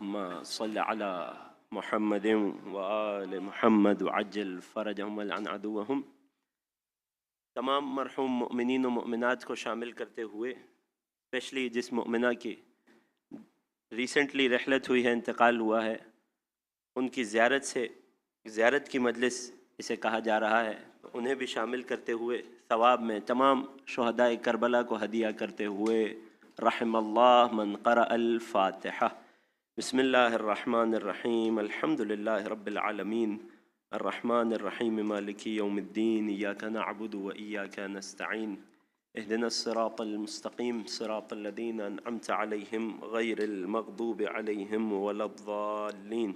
اللهم صل على محمد وآل محمد وعجل فرجهم ولعن عدوهم۔ تمام مرحوم مؤمنین و مؤمنات کو شامل کرتے ہوئے، اسپیشلی جس مؤمنہ کی ریسنٹلی رحلت ہوئی ہے، انتقال ہوا ہے، ان کی زیارت کی مجلس اسے کہا جا رہا ہے، انہیں بھی شامل کرتے ہوئے ثواب میں تمام شہدائے کربلا کو ہدیہ کرتے ہوئے رحم اللہ من قرأ الفاتحہ۔ بسم اللہ الرحمن الرحیم، الحمد للہ رب العالمین، الرحمن الرحیم مالک یوم الدین، ایاک نعبد و ایاک نستعین، اہدنا الصراط المستقیم صراط الذین انعمت علیہم غیر المغضوب علیہم ولا الضالین۔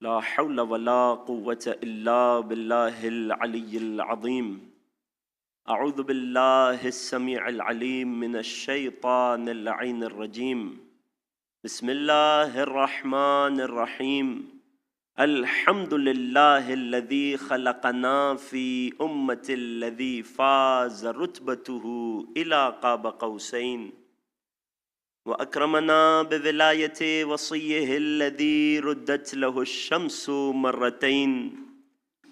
لا حول ولا قوة الا باللہ العلی العظیم۔ اعوذ باللہ السمیع العلیم من الشیطان اللعین الرجیم۔ بسم اللہ الرحمن الرحیم۔ الحمد للہ الذی خلقنا فی امة الذی فاز رتبته الى قاب قوسین، واکرمنا بولایت وصیہ الذی ردت له الشمس مرتین،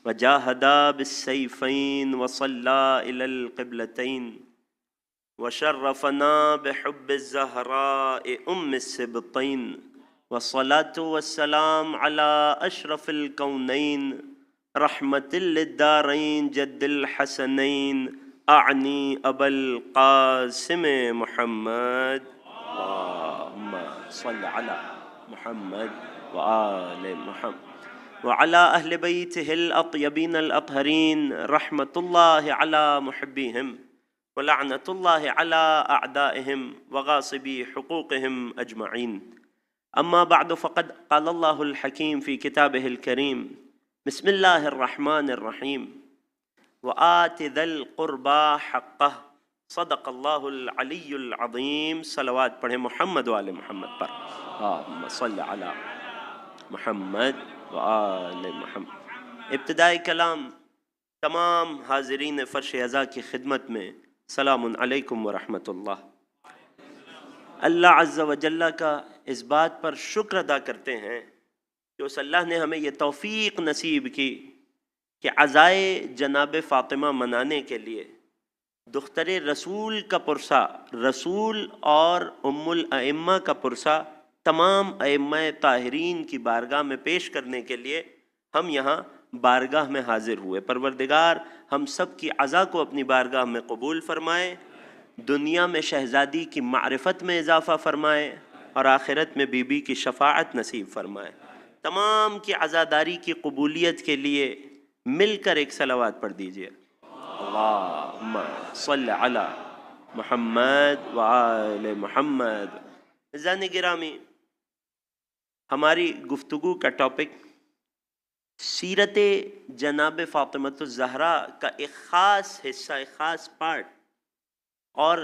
وجاہدا بالسیفین وصلى الى القبلتین، وشرفنا بحب الزہراء ام السبطین، والصلاة والسلام على اشرف الکونین رحمت للدارین جد الحسنین اعنی ابا القاسم محمد۔ اللہم صل علی محمد وآل محمد وعلى اہل بیتہ الاطیبین الاطہرین رحمت اللہ علی محبیہم ولعنت اللہ علی اعدائہم وغاصبی حقوقہم اجمعین۔ اما بعد فقد قال اللہ الحکیم فی کتابہ الکریم، بسم اللہ الرحمن الرحیم، وآت ذا القربى حقہ، صدق اللہ العلی العظیم۔ صلوات پڑھیں محمد وآل محمد پر، اللہم صل علی محمد وآل محمد۔ ابتدائی کلام تمام حاضرین فرش عزا کی خدمت میں سلام علیکم ورحمۃ اللہ۔ اللہ عز و جل کا اس بات پر شکر ادا کرتے ہیں کہ اس اللہ نے ہمیں یہ توفیق نصیب کی کہ عزائے جناب فاطمہ منانے کے لیے دختر رسول کا پرسہ، رسول اور ام الائمہ کا پرسہ تمام ائمہ طاہرین کی بارگاہ میں پیش کرنے کے لیے ہم یہاں بارگاہ میں حاضر ہوئے۔ پروردگار ہم سب کی عزا کو اپنی بارگاہ میں قبول فرمائے، دنیا میں شہزادی کی معرفت میں اضافہ فرمائے اور آخرت میں بی بی کی شفاعت نصیب فرمائے۔ تمام کی عزاداری کی قبولیت کے لیے مل کر ایک صلوات پڑھ دیجئے۔ اللہم صل علی محمد وآل محمد۔ عزیزان گرامی، ہماری گفتگو کا ٹاپک سیرت جناب فاطمہ الزہرا کا ایک خاص حصہ، ایک خاص پارٹ، اور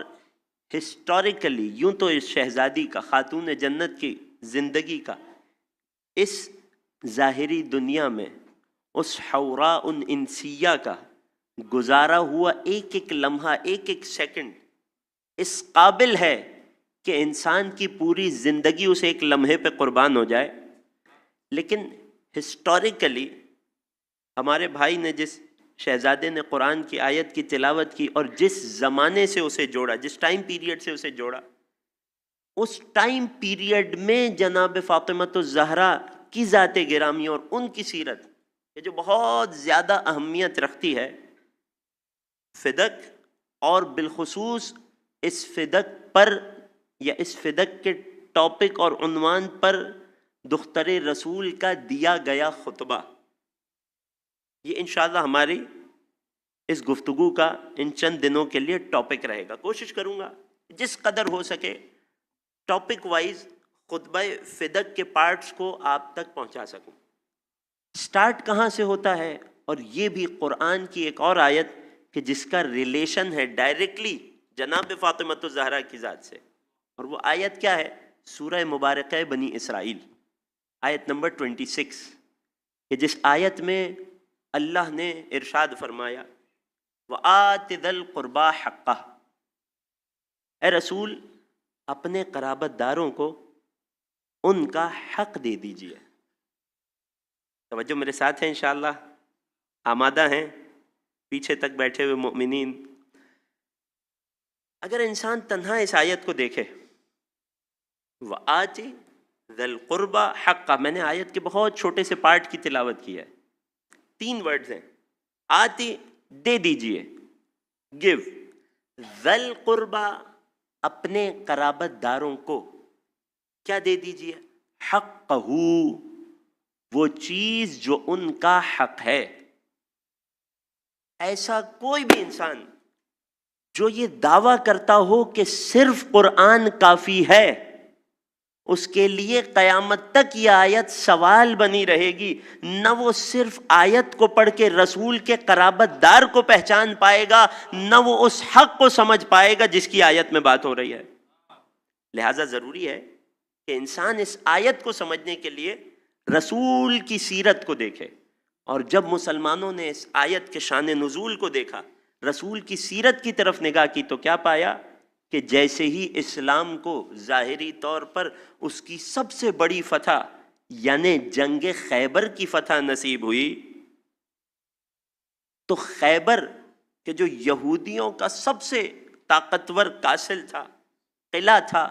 ہسٹوریکلی یوں تو اس شہزادی کا، خاتون جنت کی زندگی کا، اس ظاہری دنیا میں اس حوراء انسیہ کا گزارا ہوا ایک ایک لمحہ، ایک ایک سیکنڈ اس قابل ہے کہ انسان کی پوری زندگی اس ایک لمحے پہ قربان ہو جائے۔ لیکن ہسٹوریکلی ہمارے بھائی نے، جس شہزادے نے قرآن کی آیت کی تلاوت کی اور جس زمانے سے اسے جوڑا، جس ٹائم پیریڈ سے اسے جوڑا، اس ٹائم پیریڈ میں جناب فاطمہ الزہرا کی ذات گرامی اور ان کی سیرت یہ جو بہت زیادہ اہمیت رکھتی ہے، فدق، اور بالخصوص اس فدق پر یا اس فدق کے ٹاپک اور عنوان پر دختر رسول کا دیا گیا خطبہ، یہ انشاءاللہ ہماری اس گفتگو کا ان چند دنوں کے لیے ٹاپک رہے گا۔ کوشش کروں گا جس قدر ہو سکے ٹاپک وائز خطبہ فدق کے پارٹس کو آپ تک پہنچا سکوں۔ سٹارٹ کہاں سے ہوتا ہے؟ اور یہ بھی قرآن کی ایک اور آیت کہ جس کا ریلیشن ہے ڈائریکٹلی جناب فاطمہ الزہرا کی ذات سے، اور وہ آیت کیا ہے؟ سورہ مبارکہ بنی اسرائیل، آیت نمبر 26، کہ جس آیت میں اللہ نے ارشاد فرمایا وَآتِ ذَا الْقُرْبَى حَقَّهُ، اے رسول اپنے قرابت داروں کو ان کا حق دے دیجیے. توجہ میرے ساتھ ہیں انشاءاللہ؟ آمادہ ہیں پیچھے تک بیٹھے ہوئے مومنین؟ اگر انسان تنہا اس آیت کو دیکھے، وَآتِ ذَا الْقُرْبَى حَقَّ، میں نے آیت کے بہت چھوٹے سے پارٹ کی تلاوت کی ہے. 3 ورڈز ہیں. آتی دے دیجئے، گیو. ذَا الْقُرْبَى اپنے قرابت داروں کو کیا دے دیجئے؟ حقہ، وہ چیز جو ان کا حق ہے. ایسا کوئی بھی انسان جو یہ دعویٰ کرتا ہو کہ صرف قرآن کافی ہے، اس کے لیے قیامت تک یہ آیت سوال بنی رہے گی. نہ وہ صرف آیت کو پڑھ کے رسول کے قرابت دار کو پہچان پائے گا، نہ وہ اس حق کو سمجھ پائے گا جس کی آیت میں بات ہو رہی ہے. لہٰذا ضروری ہے کہ انسان اس آیت کو سمجھنے کے لیے رسول کی سیرت کو دیکھے. اور جب مسلمانوں نے اس آیت کے شان نزول کو دیکھا، رسول کی سیرت کی طرف نگاہ کی، تو کیا پایا کہ جیسے ہی اسلام کو ظاہری طور پر اس کی سب سے بڑی فتح یعنی جنگ خیبر کی فتح نصیب ہوئی، تو خیبر کہ جو یہودیوں کا سب سے طاقتور کاسل تھا، قلعہ تھا،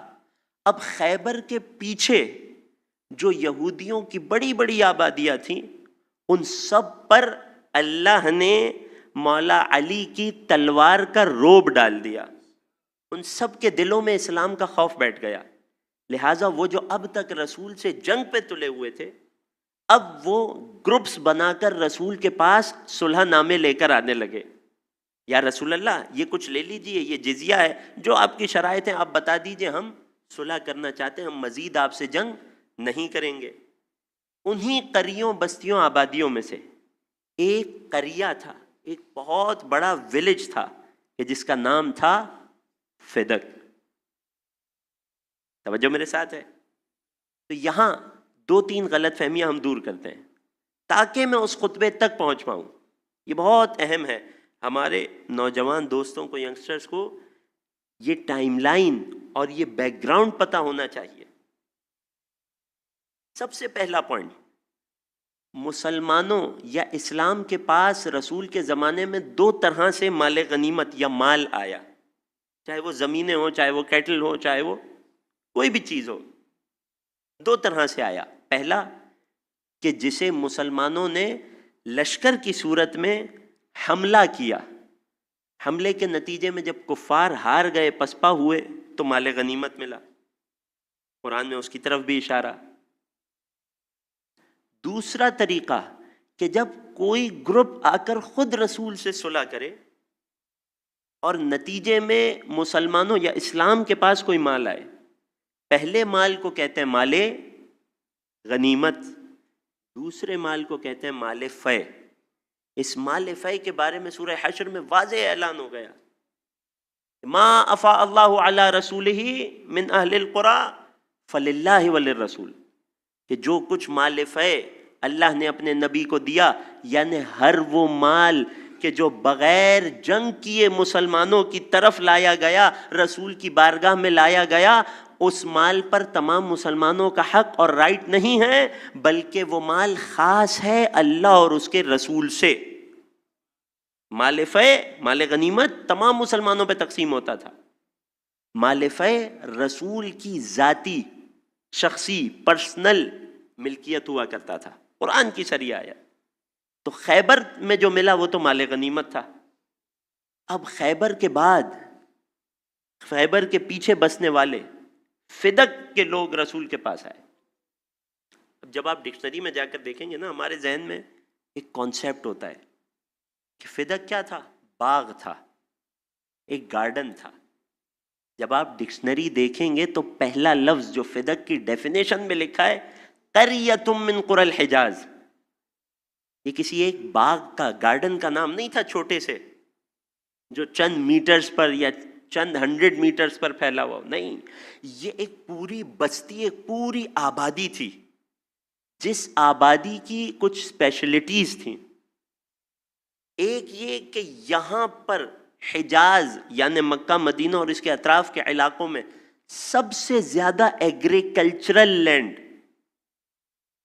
اب خیبر کے پیچھے جو یہودیوں کی بڑی بڑی آبادیاں تھیں، ان سب پر اللہ نے مولا علی کی تلوار کا روب ڈال دیا. ان سب کے دلوں میں اسلام کا خوف بیٹھ گیا. لہٰذا وہ جو اب تک رسول سے جنگ پہ تلے ہوئے تھے، اب وہ گروپس بنا کر رسول کے پاس صلح نامے لے کر آنے لگے. یا رسول اللہ یہ کچھ لے لیجئے، یہ جزیہ ہے، جو آپ کی شرائط ہیں آپ بتا دیجئے، ہم صلح کرنا چاہتے ہیں، ہم مزید آپ سے جنگ نہیں کریں گے. انہی قریوں، بستیوں، آبادیوں میں سے ایک قریہ تھا، ایک بہت بڑا ولیج تھا کہ جس کا نام تھا فدق. توجہ میرے ساتھ ہے؟ تو یہاں 2-3 غلط فہمیاں ہم دور کرتے ہیں تاکہ میں اس خطبے تک پہنچ پاؤں. یہ بہت اہم ہے ہمارے نوجوان دوستوں کو، ینگسٹرز کو یہ ٹائم لائن اور یہ بیک گراؤنڈ پتہ ہونا چاہیے. سب سے پہلا پوائنٹ، مسلمانوں یا اسلام کے پاس رسول کے زمانے میں 2 طرح سے مال غنیمت یا مال آیا، چاہے وہ زمینیں ہوں، چاہے وہ کیٹل ہو، چاہے وہ کوئی بھی چیز ہو. 2 طرح سے آیا. پہلا کہ جسے مسلمانوں نے لشکر کی صورت میں حملہ کیا، حملے کے نتیجے میں جب کفار ہار گئے، پسپا ہوئے، تو مال غنیمت ملا. قرآن میں اس کی طرف بھی اشارہ. دوسرا طریقہ کہ جب کوئی گروپ آ کر خود رسول سے صلح کرے اور نتیجے میں مسلمانوں یا اسلام کے پاس کوئی مال آئے، پہلے مال کو کہتے ہیں مال غنیمت، دوسرے مال کو کہتے ہیں مال فے. اس مال فے کے بارے میں سورہ حشر میں واضح اعلان ہو گیا، ما افاء اللہ علی رسولہ من اہل القری فللہ وللرسول، کہ جو کچھ مال فے اللہ نے اپنے نبی کو دیا، یعنی ہر وہ مال کہ جو بغیر جنگ کیے مسلمانوں کی طرف لایا گیا، رسول کی بارگاہ میں لایا گیا، اس مال پر تمام مسلمانوں کا حق اور رائٹ نہیں ہے، بلکہ وہ مال خاص ہے اللہ اور اس کے رسول سے. مال فے، مال غنیمت تمام مسلمانوں پہ تقسیم ہوتا تھا. مال فے رسول کی ذاتی، شخصی، پرسنل ملکیت ہوا کرتا تھا. قرآن کی صریح آیت. تو خیبر میں جو ملا وہ تو مال غنیمت تھا. اب خیبر کے بعد، خیبر کے پیچھے بسنے والے فدق کے لوگ رسول کے پاس آئے. اب جب آپ ڈکشنری میں جا کر دیکھیں گے نا، ہمارے ذہن میں ایک کانسیپٹ ہوتا ہے کہ فدق کیا تھا؟ باغ تھا، ایک گارڈن تھا. جب آپ ڈکشنری دیکھیں گے تو پہلا لفظ جو فدق کی ڈیفینیشن میں لکھا ہے، قریۃ من قری الحجاز، یہ کسی ایک باغ کا، گارڈن کا نام نہیں تھا چھوٹے سے جو چند میٹرز پر یا چند 100 میٹرز پر پھیلا ہوا. نہیں، یہ ایک پوری بستی، ایک پوری آبادی تھی، جس آبادی کی کچھ اسپیشلٹیز تھیں. ایک یہ کہ یہاں پر حجاز یعنی مکہ مدینہ اور اس کے اطراف کے علاقوں میں سب سے زیادہ ایگریکلچرل لینڈ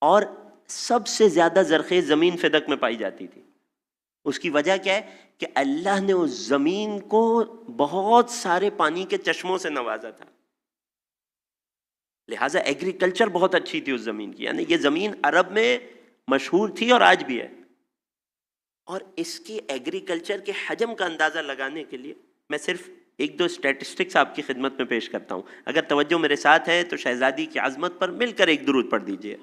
اور سب سے زیادہ زرخیز زمین فدق میں پائی جاتی تھی. اس کی وجہ کیا ہے کہ اللہ نے اس زمین کو بہت سارے پانی کے چشموں سے نوازا تھا، لہٰذا ایگریکلچر بہت اچھی تھی اس زمین کی. یعنی یہ زمین عرب میں مشہور تھی اور آج بھی ہے. اور اس کے ایگریکلچر کے حجم کا اندازہ لگانے کے لیے میں صرف ایک دو اسٹیٹسٹکس آپ کی خدمت میں پیش کرتا ہوں. اگر توجہ میرے ساتھ ہے تو شہزادی کی عظمت پر مل کر ایک درود پڑھ دیجئے.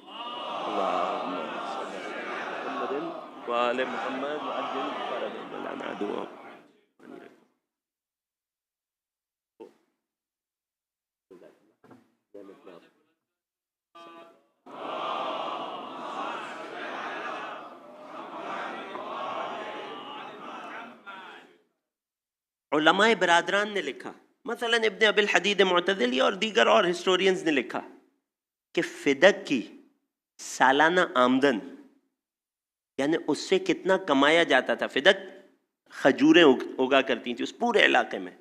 علماء برادران نے لکھا، مثلا ابن ابی الحدید معتزلی اور دیگر اور ہسٹورینز نے لکھا کہ فدق کی سالانہ آمدن، یعنی اس سے کتنا کمایا جاتا تھا. فدق کھجوریں اگا کرتی تھیں اس پورے علاقے میں.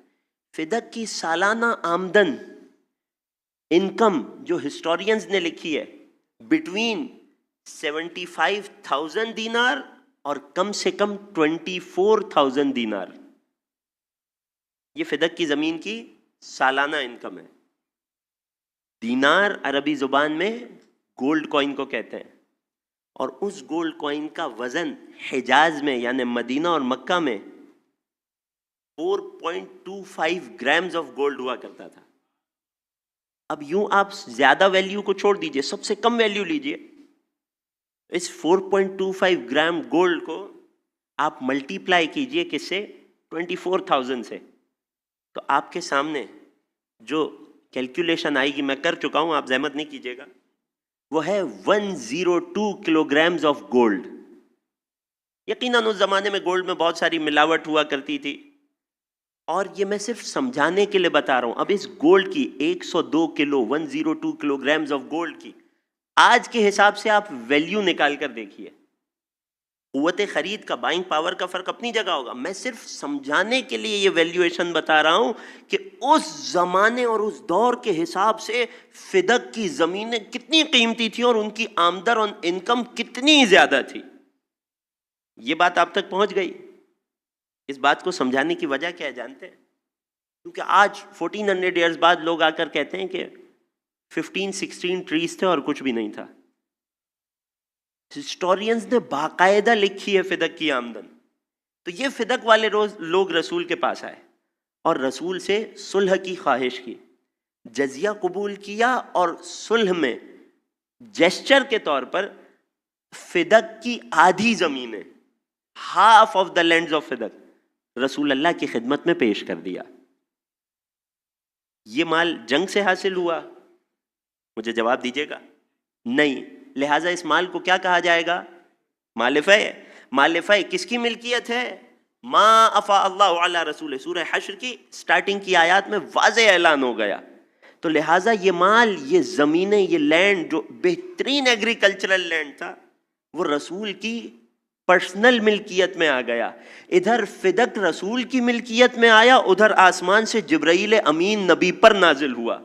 فدق کی سالانہ آمدن، انکم، جو ہسٹورینز نے لکھی ہے بٹوین 75,000 دینار اور کم سے کم 24,000 دینار. یہ فدق کی زمین کی سالانہ انکم ہے. دینار عربی زبان میں گولڈ کوئن کو کہتے ہیں، اور اس گولڈ کوئن کا وزن حجاز میں یعنی مدینہ اور مکہ میں 4.25 گرامز آف گولڈ ہوا کرتا تھا. اب یوں آپ زیادہ ویلیو کو چھوڑ دیجئے، سب سے کم ویلیو لیجئے. اس 4.25 گرام گولڈ کو آپ ملٹی پلائی کیجئے کس سے؟ 24,000 سے. تو آپ کے سامنے جو کیلکولیشن آئے گی، میں کر چکا ہوں، آپ زحمت نہیں کیجیے گا، وہ ہے 102 کلو گرامز آف گولڈ. یقیناً اس زمانے میں گولڈ میں بہت ساری ملاوٹ ہوا کرتی تھی، اور یہ میں صرف سمجھانے کے لیے بتا رہا ہوں. اب اس گولڈ کی 102 کلو 102 کلو گرامز آف گولڈ کی آج کے حساب سے آپ ویلیو نکال کر دیکھیے. قوت خرید کا، بائنگ پاور کا فرق اپنی جگہ ہوگا. میں صرف سمجھانے کے لیے یہ ویلیویشن بتا رہا ہوں کہ اس زمانے اور اس دور کے حساب سے فدق کی زمینیں کتنی قیمتی تھیں اور ان کی آمدن اور انکم کتنی زیادہ تھی. یہ بات آپ تک پہنچ گئی؟ اس بات کو سمجھانے کی وجہ کیا ہے جانتے ہیں؟ کیونکہ آج 1400 ایئرز بعد لوگ آ کر کہتے ہیں کہ 15-16 ٹریز تھے اور کچھ بھی نہیں تھا. ہسٹورینز نے باقاعدہ لکھی ہے فدق کی آمدن. تو یہ فدق والے لوگ رسول کے پاس آئے اور رسول سے صلح کی خواہش کی، جزیہ قبول کیا، اور صلح میں جیسچر کے طور پر فدق کی آدھی زمینیں، half of the lands of Fadak, رسول اللہ کی خدمت میں پیش کر دیا. یہ مال جنگ سے حاصل ہوا؟ مجھے جواب دیجیے گا، نہیں. لہٰذا اس مال کو کیا کہا جائے گا؟ مال فے. مال فے کس کی ملکیت ہے؟ ما افا اللہ علی رسول. سورہ حشر کی سٹارٹنگ کی آیات میں واضح اعلان ہو گیا. تو لہٰذا یہ مال، یہ زمینیں، یہ لینڈ جو بہترین ایگریکلچرل لینڈ تھا، وہ رسول کی پرسنل ملکیت میں آ گیا. ادھر فدق رسول کی ملکیت میں آیا، ادھر آسمان سے جبرائیل امین نبی پر نازل ہوا،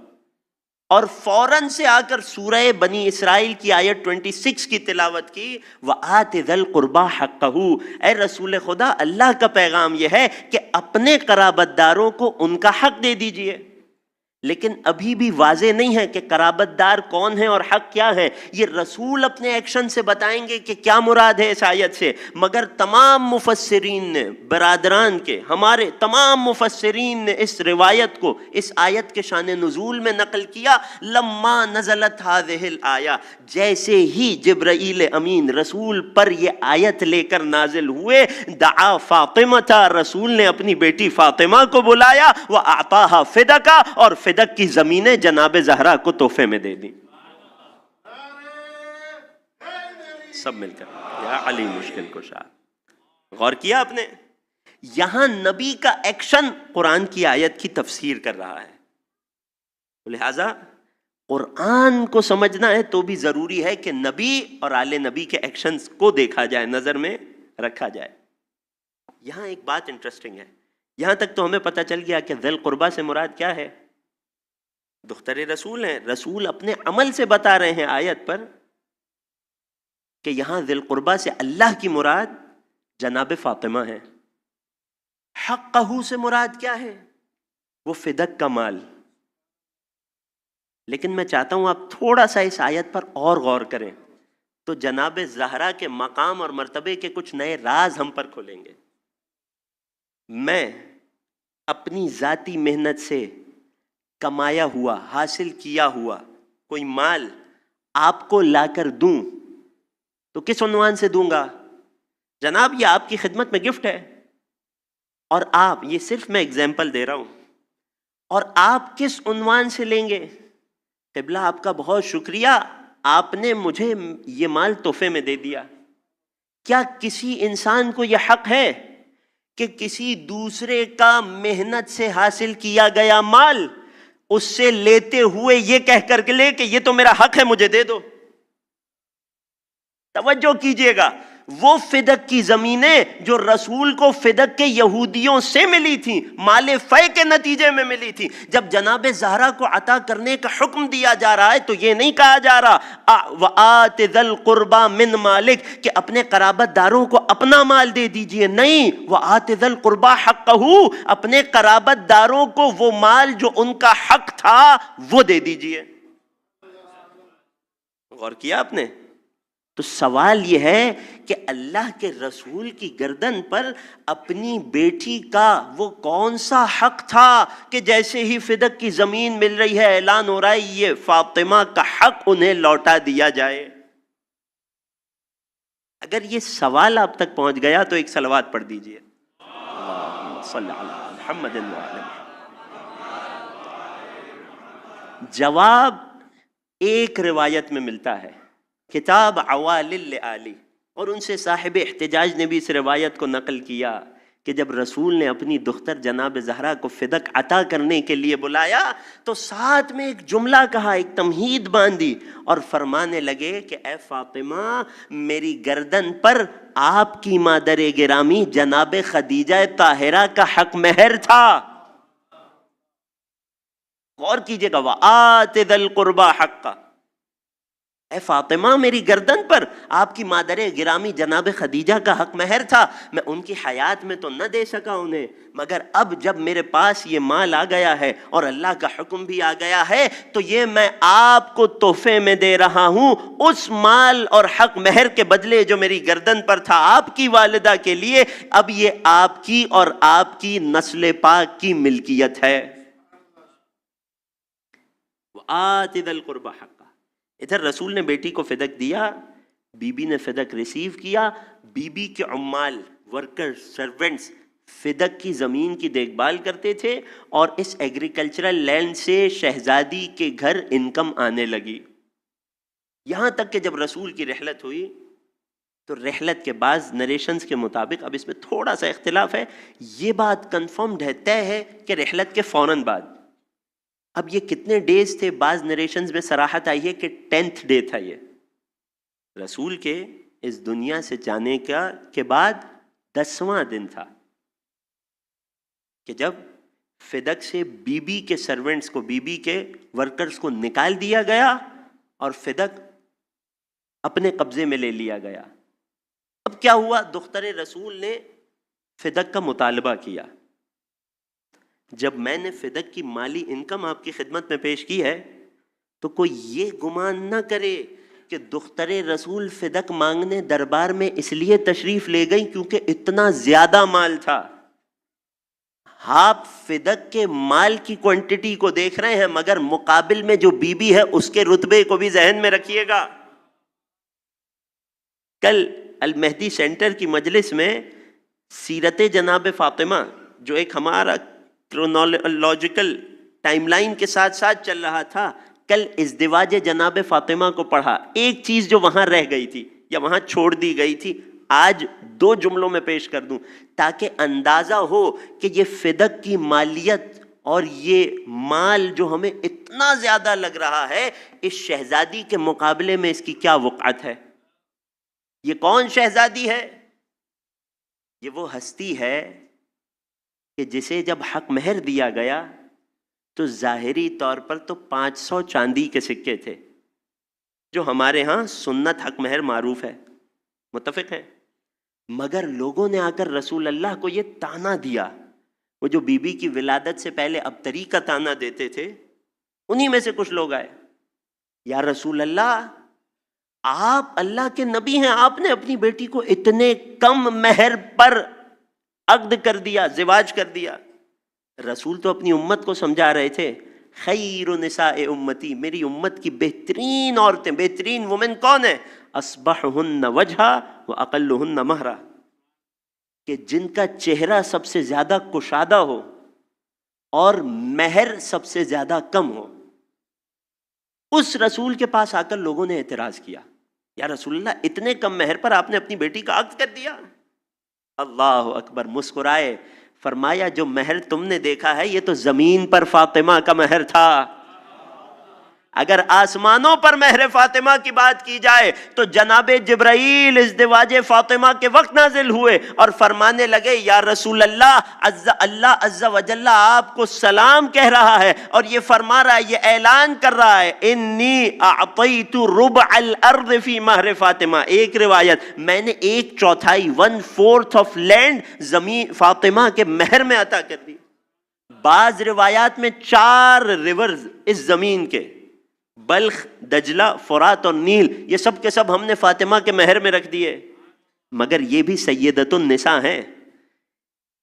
اور فوراً سے آ کر سورہ بنی اسرائیل کی آیت 26 کی تلاوت کی. وَآتِ ذَا الْقُرْبَى حَقَّهُ. اے رسول خدا، اللہ کا پیغام یہ ہے کہ اپنے قرابت داروں کو ان کا حق دے دیجئے. لیکن ابھی بھی واضح نہیں ہے کہ قرابت دار کون ہیں اور حق کیا ہے. یہ رسول اپنے ایکشن سے بتائیں گے کہ کیا مراد ہے اس آیت سے. مگر تمام مفسرین نے، برادران کے ہمارے تمام مفسرین نے اس روایت کو اس آیت کے شان نزول میں نقل کیا. لما نزلت هذه الآیہ، جیسے ہی جبرائیل امین رسول پر یہ آیت لے کر نازل ہوئے، دعا فاطمہ تھا، رسول نے اپنی بیٹی فاطمہ کو بلایا، وَأَعْطَاهَا فِدَقًا، اور فدق کی زمینیں جناب زہرا کو تحفے میں دے دی. سب مل کر یا علی مشکل کشا. غور کیا آپ نے؟ یہاں نبی کا ایکشن قرآن کی آیت کی تفسیر کر رہا ہے. لہذا قرآن کو سمجھنا ہے تو بھی ضروری ہے کہ نبی اور آل نبی کے ایکشنز کو دیکھا جائے، نظر میں رکھا جائے. یہاں ایک بات انٹرسٹنگ ہے. یہاں تک تو ہمیں پتہ چل گیا کہ ذی القربہ سے مراد کیا ہے؟ دختر رسول ہیں. رسول اپنے عمل سے بتا رہے ہیں آیت پر کہ یہاں ذی القربہ سے اللہ کی مراد جناب فاطمہ ہے. حقہ سے مراد کیا ہے؟ وہ فدق کا مال. لیکن میں چاہتا ہوں آپ تھوڑا سا اس آیت پر اور غور کریں تو جناب زہرا کے مقام اور مرتبے کے کچھ نئے راز ہم پر کھلیں گے. میں اپنی ذاتی محنت سے کمایا ہوا، حاصل کیا ہوا کوئی مال آپ کو لا کر دوں تو کس عنوان سے دوں گا؟ جناب یہ آپ کی خدمت میں گفٹ ہے، اور آپ، یہ صرف میں اگزامپل دے رہا ہوں، اور آپ کس عنوان سے لیں گے؟ قبلہ آپ کا بہت شکریہ، آپ نے مجھے یہ مال تحفے میں دے دیا. کیا کسی انسان کو یہ حق ہے کہ کسی دوسرے کا محنت سے حاصل کیا گیا مال اس سے لیتے ہوئے یہ کہہ کر کے لے کہ یہ تو میرا حق ہے مجھے دے دو؟ توجہ کیجئے گا، وہ فدق کی زمینیں جو رسول کو فدق کے یہودیوں سے ملی تھیں، مال فے کے نتیجے میں ملی تھی، جب جناب زہرا کو عطا کرنے کا حکم دیا جا رہا ہے تو یہ نہیں کہا جا رہا وَآتِ ذَا الْقُرْبَى مِن مَالِكَ کہ اپنے قرابت داروں کو اپنا مال دے دیجئے. نہیں، وَآتِ ذَا الْقُرْبَى حَقَّهُ اپنے قرابت داروں کو وہ مال جو ان کا حق تھا وہ دے دیجئے. غور کیا آپ نے؟ تو سوال یہ ہے کہ اللہ کے رسول کی گردن پر اپنی بیٹی کا وہ کون سا حق تھا کہ جیسے ہی فدق کی زمین مل رہی ہے اعلان ہو رہا ہے یہ فاطمہ کا حق انہیں لوٹا دیا جائے. اگر یہ سوال آپ تک پہنچ گیا تو ایک صلوات پڑھ دیجئے. اللہم صلی علی محمد و علی محمد. جواب ایک روایت میں ملتا ہے، کتاب عوالل آلی، اور ان سے صاحب احتجاج نے بھی اس روایت کو نقل کیا کہ جب رسول نے اپنی دختر جناب زہرا کو فدق عطا کرنے کے لیے بلایا تو ساتھ میں ایک جملہ کہا، ایک تمہید باندھی اور فرمانے لگے کہ اے فاطمہ، میری گردن پر آپ کی مادر گرامی جناب خدیجہ طاہرہ کا حق مہر تھا. غور کیجئے گا، وَآتِ ذَا الْقُرْبَى حَقَّهُ، اے فاطمہ میری گردن پر آپ کی مادر گرامی جناب خدیجہ کا حق مہر تھا. میں ان کی حیات میں تو نہ دے سکا انہیں، مگر اب جب میرے پاس یہ مال آ گیا ہے اور اللہ کا حکم بھی آ گیا ہے تو یہ میں آپ کو تحفے میں دے رہا ہوں. اس مال اور حق مہر کے بدلے جو میری گردن پر تھا آپ کی والدہ کے لیے، اب یہ آپ کی اور آپ کی نسل پاک کی ملکیت ہے. وَآتِ ذَا الْقُرْبَى حَقَّهُ. ادھر رسول نے بیٹی کو فدق دیا، بی بی نے فدق ریسیو کیا، بی بی کے عمال، ورکر، سرونٹس فدق کی زمین کی دیکھ بھال کرتے تھے اور اس ایگریکلچرل لینڈ سے شہزادی کے گھر انکم آنے لگی. یہاں تک کہ جب رسول کی رحلت ہوئی تو رحلت کے بعض نریشنز کے مطابق، اب اس میں تھوڑا سا اختلاف ہے، یہ بات کنفرمڈ ہے، طے ہے کہ رحلت کے فوراً بعد. اب یہ کتنے ڈیز تھے؟ بعض نریشنز میں صراحت آئی ہے کہ 10th ڈے تھا. یہ رسول کے اس دنیا سے جانے کے بعد 10واں دن تھا کہ جب فدق سے بی بی کے سرونٹس کو، بی بی کے ورکرز کو نکال دیا گیا اور فدق اپنے قبضے میں لے لیا گیا. اب کیا ہوا؟ دختر رسول نے فدق کا مطالبہ کیا. جب میں نے فدق کی مالی انکم آپ کی خدمت میں پیش کی ہے تو کوئی یہ گمان نہ کرے کہ دختر رسول فدق مانگنے دربار میں اس لیے تشریف لے گئی کیونکہ اتنا زیادہ مال تھا. آپ فدق کے مال کی کوانٹٹی کو دیکھ رہے ہیں مگر مقابل میں جو بی بی ہے اس کے رتبے کو بھی ذہن میں رکھیے گا. کل المہدی سینٹر کی مجلس میں سیرت جناب فاطمہ، جو ایک ہمارا کرونالوجیکل ٹائم لائن کے ساتھ ساتھ چل رہا تھا، کل ازدواج جناب فاطمہ کو پڑھا. ایک چیز جو وہاں رہ گئی تھی یا وہاں چھوڑ دی گئی تھی آج 2 جملوں میں پیش کر دوں تاکہ اندازہ ہو کہ یہ فدق کی مالیت اور یہ مال جو ہمیں اتنا زیادہ لگ رہا ہے اس شہزادی کے مقابلے میں اس کی کیا وقعت ہے. یہ کون شہزادی ہے؟ یہ وہ ہستی ہے کہ جسے جب حق مہر دیا گیا تو ظاہری طور پر تو 500 چاندی کے سکے تھے جو ہمارے ہاں سنت حق مہر معروف ہے. متفق ہے؟ مگر لوگوں نے آ کر رسول اللہ کو یہ تانا دیا، وہ جو بی بی کی ولادت سے پہلے ابتری کا تانا دیتے تھے، انہی میں سے کچھ لوگ آئے، یا رسول اللہ آپ اللہ کے نبی ہیں، آپ نے اپنی بیٹی کو اتنے کم مہر پر عقد کر دیا، زواج کر دیا۔ رسول تو اپنی امت کو سمجھا رہے تھے، خیر نساء امتی، میری امت کی بہترین عورتیں، بہترین وومن کون ہیں؟ اصبحہن وجہا واقلہن مہرا، کہ جن کا چہرہ سب سے زیادہ کشادہ ہو اور مہر سب سے زیادہ کم ہو۔ اس رسول کے پاس آ کر لوگوں نے اعتراض کیا، یا رسول اللہ اتنے کم مہر پر آپ نے اپنی بیٹی کا عقد کر دیا؟ اللہ اکبر، مسکرائے، فرمایا جو مہر تم نے دیکھا ہے یہ تو زمین پر فاطمہ کا مہر تھا، اگر آسمانوں پر مہر فاطمہ کی بات کی جائے تو جناب جبرائیل ازدواج فاطمہ کے وقت نازل ہوئے اور فرمانے لگے یا رسول اللہ اللہ عز و جل آپ کو سلام کہہ رہا ہے اور یہ فرما رہا ہے، یہ اعلان کر رہا ہے، انی اعطیت ربع الارض فی مہر فاطمہ، ایک روایت میں نے 1/4 1/4 آف لینڈ زمین فاطمہ کے مہر میں عطا کر دی۔ بعض روایات میں 4 ریورز اس زمین کے، بلخ، دجلہ، فرات اور نیل، یہ سب کے سب ہم نے فاطمہ کے مہر میں رکھ دیے، مگر یہ بھی سیدۃ النساء ہیں۔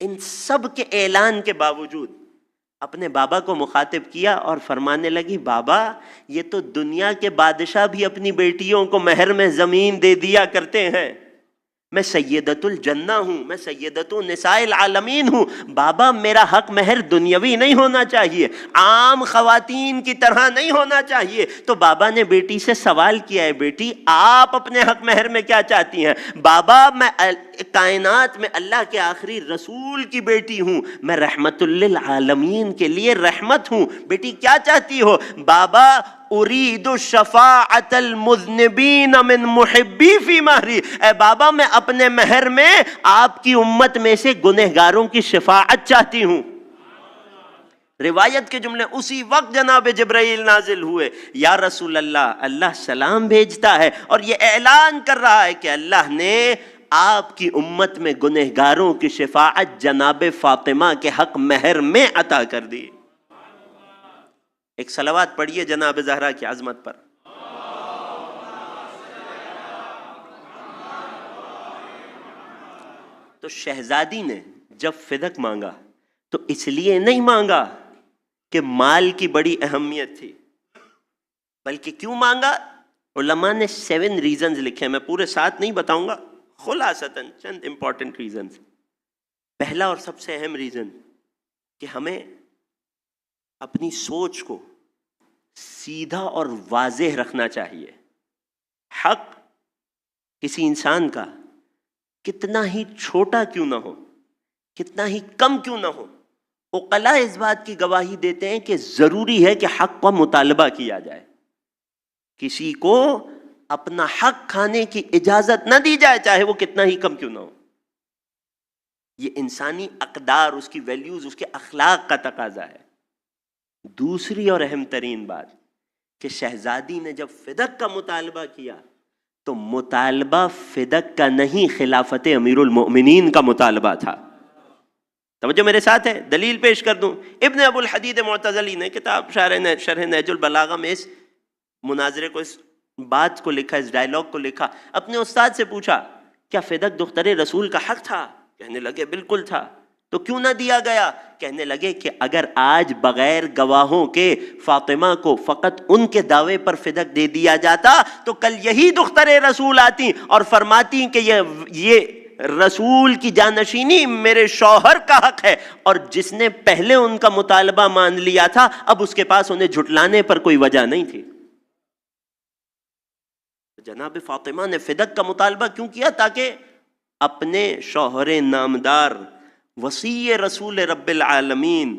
ان سب کے اعلان کے باوجود اپنے بابا کو مخاطب کیا اور فرمانے لگی، بابا یہ تو دنیا کے بادشاہ بھی اپنی بیٹیوں کو مہر میں زمین دے دیا کرتے ہیں، میں سیدۃ الجنہ ہوں، میں سیدۃ نساء العالمین ہوں، بابا میرا حق مہر دنیاوی نہیں ہونا چاہیے، عام خواتین کی طرح نہیں ہونا چاہیے۔ تو بابا نے بیٹی سے سوال کیا ہے، بیٹی آپ اپنے حق مہر میں کیا چاہتی ہیں؟ بابا میں کائنات میں اللہ کے آخری رسول کی بیٹی ہوں، میں رحمت للعالمین کے لیے رحمت ہوں، بیٹی کیا چاہتی ہو؟ بابا ارید شفاعت المذنبین من محبی فی مہری، اے بابا میں اپنے مہر میں آپ کی امت میں سے گنہگاروں کی شفاعت چاہتی ہوں۔ روایت کے جملے اسی وقت جناب جبرائیل نازل ہوئے، یا رسول اللہ اللہ سلام بھیجتا ہے اور یہ اعلان کر رہا ہے کہ اللہ نے آپ کی امت میں گنہگاروں کی شفاعت جناب فاطمہ کے حق مہر میں عطا کر دی۔ ایک صلوات پڑھیے جناب زہرا کی عظمت پر۔ تو شہزادی نے جب فدک مانگا تو اس لیے نہیں مانگا کہ مال کی بڑی اہمیت تھی، بلکہ کیوں مانگا؟ علماء نے 7 ریزنز لکھے، میں پورے 7 نہیں بتاؤں گا، خلاصتاً چند امپورٹنٹ ریزنز۔ پہلا اور سب سے اہم ریزن کہ ہمیں اپنی سوچ کو سیدھا اور واضح رکھنا چاہیے۔ حق کسی انسان کا کتنا ہی چھوٹا کیوں نہ ہو، کتنا ہی کم کیوں نہ ہو، عقلاء اس بات کی گواہی دیتے ہیں کہ ضروری ہے کہ حق کا مطالبہ کیا جائے، کسی کو اپنا حق کھانے کی اجازت نہ دی جائے چاہے وہ کتنا ہی کم کیوں نہ ہو۔ یہ انسانی اقدار، اس کی ویلیوز، اس کے اخلاق کا تقاضا ہے۔ دوسری اور اہم ترین بات کہ شہزادی نے جب فدک کا مطالبہ کیا تو مطالبہ فدک کا نہیں، خلافت امیر المؤمنین کا مطالبہ تھا۔ توجہ میرے ساتھ ہے، دلیل پیش کر دوں۔ ابن ابو الحدید معتزلی نے کتاب شرح نہج البلاغہ میں اس مناظرے کو، اس بات کو لکھا، اس ڈائلاگ کو لکھا، اپنے استاد سے پوچھا کیا فدک دختر رسول کا حق تھا؟ کہنے لگے بالکل تھا۔ تو کیوں نہ دیا گیا؟ کہنے لگے کہ اگر آج بغیر گواہوں کے فاطمہ کو فقط ان کے دعوے پر فدک دے دیا جاتا تو کل یہی دختر رسول آتی اور فرماتی کہ یہ رسول کی جانشینی میرے شوہر کا حق ہے، اور جس نے پہلے ان کا مطالبہ مان لیا تھا اب اس کے پاس انہیں جھٹلانے پر کوئی وجہ نہیں تھی۔ جناب فاطمہ نے فدک کا مطالبہ کیوں کیا؟ تاکہ اپنے شوہر نامدار، وصی رسول رب العالمین،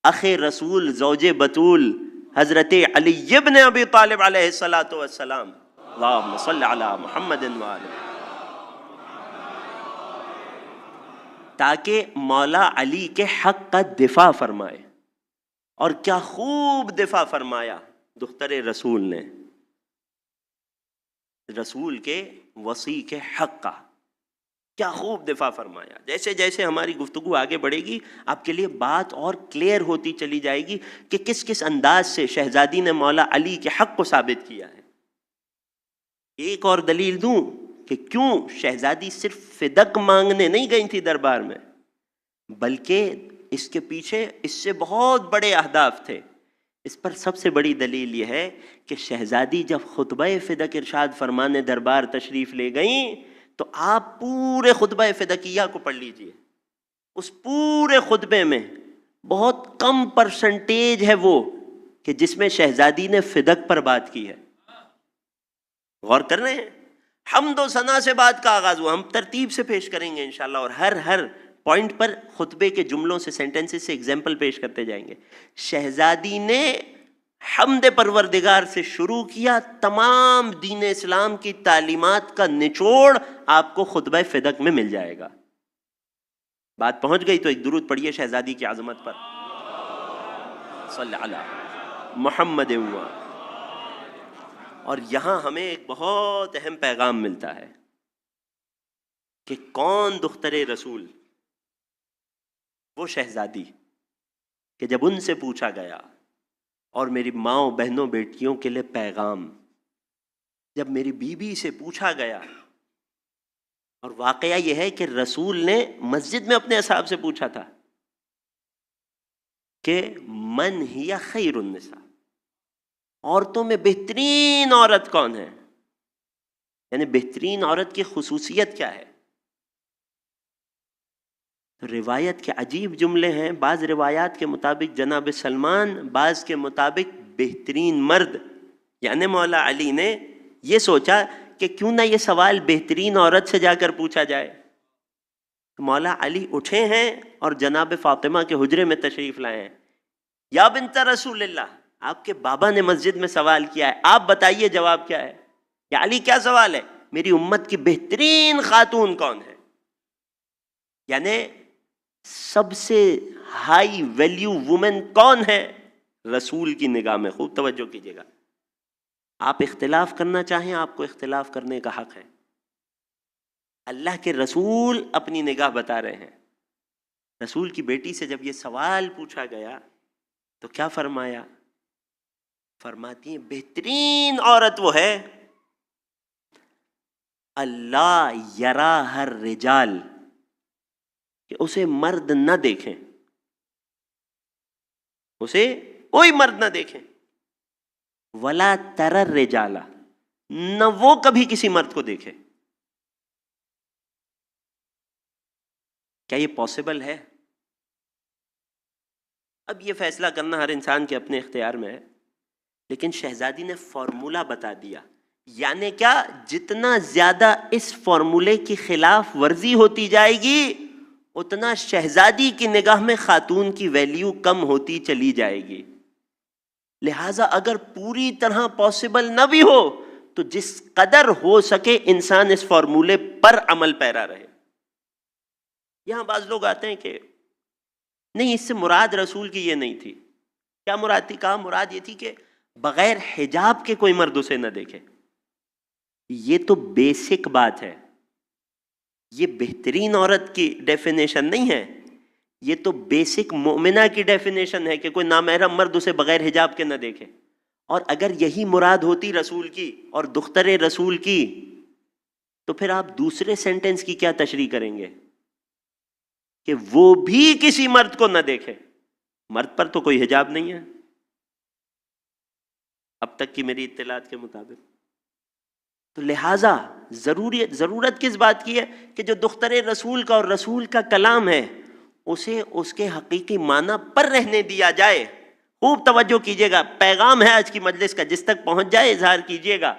اخ رسول، زوج بتول، حضرت علی ابن ابی طالب علیہ الصلاۃ والسلام، اللہم صل علی محمد وآلہ، تاکہ مولا علی کے حق کا دفاع فرمائے۔ اور کیا خوب دفاع فرمایا دختر رسول نے۔ رسول کے وصی کے حق کا کیا خوب دفاع فرمایا. جیسے جیسے ہماری گفتگو آگے بڑھے گی آپ کے لیے بات اور کلیئر ہوتی چلی جائے گی کہ کس کس انداز سے شہزادی نے مولا علی کے حق کو ثابت کیا ہے. ایک اور دلیل دوں کہ کیوں شہزادی صرف فدق مانگنے نہیں گئی تھی دربار میں، بلکہ اس کے پیچھے اس سے بہت بڑے اہداف تھے. اس پر سب سے بڑی دلیل یہ ہے کہ شہزادی جب خطبہ فدق ارشاد فرمانے دربار تشریف لے گئیں تو آپ پورے خطبہ فدقیہ کو پڑھ لیجئے. اس پورے خطبے میں بہت کم پرسنٹیج ہے وہ کہ جس میں شہزادی نے فدق پر بات کی ہے. غور کر رہے ہیں؟ حمد و ثنا سے بات کا آغاز ہوا. ہم ترتیب سے پیش کریں گے انشاءاللہ اور ہر پوائنٹ پر خطبے کے جملوں سے سینٹنسز سے ایگزامپل پیش کرتے جائیں گے. شہزادی نے حمد پروردگار سے شروع کیا. تمام دین اسلام کی تعلیمات کا نچوڑ آپ کو خطبہ فدق میں مل جائے گا. بات پہنچ گئی تو ایک درود پڑھیے شہزادی کی عظمت پر. صلی علی محمد. اور یہاں ہمیں ایک بہت اہم پیغام ملتا ہے کہ کون دختر رسول؟ وہ شہزادی کہ جب ان سے پوچھا گیا، اور میری ماں بہنوں بیٹیوں کے لیے پیغام، جب میری بیوی سے پوچھا گیا، اور واقعہ یہ ہے کہ رسول نے مسجد میں اپنے اصحاب سے پوچھا تھا کہ من ہی خیر النساء، عورتوں میں بہترین عورت کون ہے؟ یعنی بہترین عورت کی خصوصیت کیا ہے؟ روایت کے عجیب جملے ہیں. بعض روایات کے مطابق جناب سلمان، بعض کے مطابق بہترین مرد. یعنی مولا علی نے یہ سوچا کہ کیوں نہ یہ سوال بہترین عورت سے جا کر پوچھا جائے. مولا علی اٹھے ہیں اور جناب فاطمہ کے حجرے میں تشریف لائے ہیں. یا بنت رسول اللہ، آپ کے بابا نے مسجد میں سوال کیا ہے، آپ بتائیے جواب کیا ہے. یا علی کیا سوال ہے؟ میری امت کی بہترین خاتون کون ہے؟ یعنی سب سے ہائی ویلیو وومن کون ہے رسول کی نگاہ میں؟ خوب توجہ کیجیے گا. آپ اختلاف کرنا چاہیں، آپ کو اختلاف کرنے کا حق ہے. اللہ کے رسول اپنی نگاہ بتا رہے ہیں. رسول کی بیٹی سے جب یہ سوال پوچھا گیا تو کیا فرمایا؟ فرماتی ہیں بہترین عورت وہ ہے اللہ یراہ الرجال، کہ اسے مرد نہ دیکھیں، اسے کوئی مرد نہ دیکھیں. ولا تر الرجال، نہ وہ کبھی کسی مرد کو دیکھے. کیا یہ پاسبل ہے؟ اب یہ فیصلہ کرنا ہر انسان کے اپنے اختیار میں ہے، لیکن شہزادی نے فارمولہ بتا دیا. یعنی کیا؟ جتنا زیادہ اس فارمولے کی خلاف ورزی ہوتی جائے گی اتنا شہزادی کی نگاہ میں خاتون کی ویلیو کم ہوتی چلی جائے گی. لہٰذا اگر پوری طرح پاسبل نہ بھی ہو تو جس قدر ہو سکے انسان اس فارمولے پر عمل پیرا رہے. یہاں بعض لوگ آتے ہیں کہ نہیں، اس سے مراد رسول کی یہ نہیں تھی. کیا مراد تھی؟ کہا مراد یہ تھی کہ بغیر حجاب کے کوئی مرد اسے نہ دیکھے. یہ تو بیسک بات ہے، یہ بہترین عورت کی ڈیفینیشن نہیں ہے، یہ تو بیسک مومنہ کی ڈیفینیشن ہے کہ کوئی نامحرم مرد اسے بغیر حجاب کے نہ دیکھے. اور اگر یہی مراد ہوتی رسول کی اور دختر رسول کی تو پھر آپ دوسرے سینٹنس کی کیا تشریح کریں گے کہ وہ بھی کسی مرد کو نہ دیکھے؟ مرد پر تو کوئی حجاب نہیں ہے اب تک کی میری اطلاعات کے مطابق. تو لہٰذا ضرورت کس بات کی ہے کہ جو دختر رسول کا اور رسول کا کلام ہے اسے اس کے حقیقی معنی پر رہنے دیا جائے. خوب توجہ کیجیے گا، پیغام ہے آج کی مجلس کا، جس تک پہنچ جائے اظہار کیجیے گا.